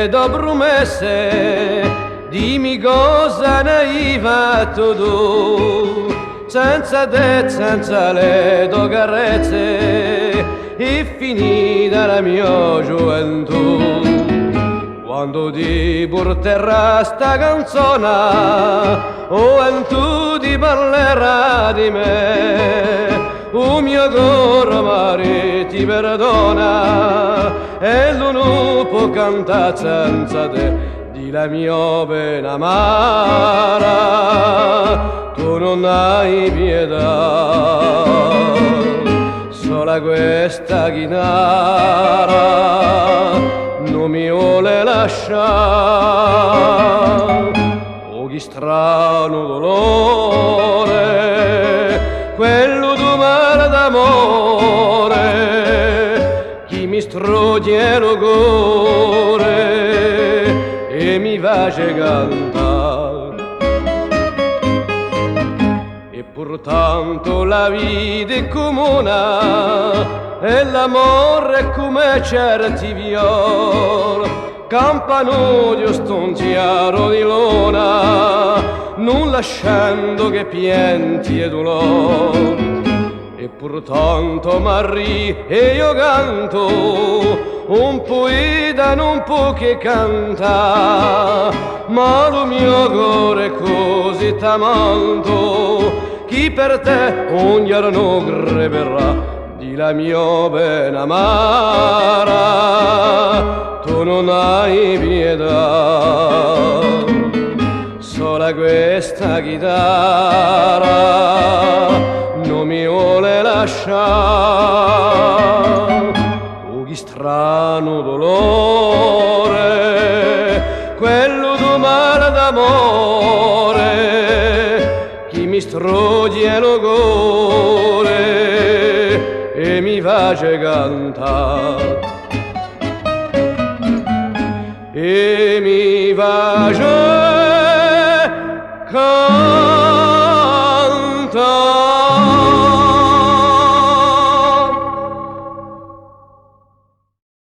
do promesse, dimmi cosa ne hai fatto tu. Senza te, senza le tue carezze, è finita la mia gioventù. Quando ti porterà sta canzone, o tu ti parlerà di me, o mio cuore mare ti perdona, e lui non può cantare senza te, di la mia pena amara, tu non hai pietà, sola questa chitarra non mi vuole lasciare. Oh, che strano dolore, quello di mare d'amore, chi mi strugge il cuore e mi face cantare. E portanto la vita è comune e l'amore è come certi viol, campanulio stonziaro di luna, non lasciando che pianti e dolor. E portanto m'arri e io canto, un poeta non può che canta, ma lo mio cuore è così t'amanto, chi per te ogni giorno creperà di la mia pena amara, tu non hai pietà, sola questa chitarra non mi vuole lasciare. Oh, che strano dolore, quello di mare d'amore, chi mi strugge il cuore e mi face cantare, e mi face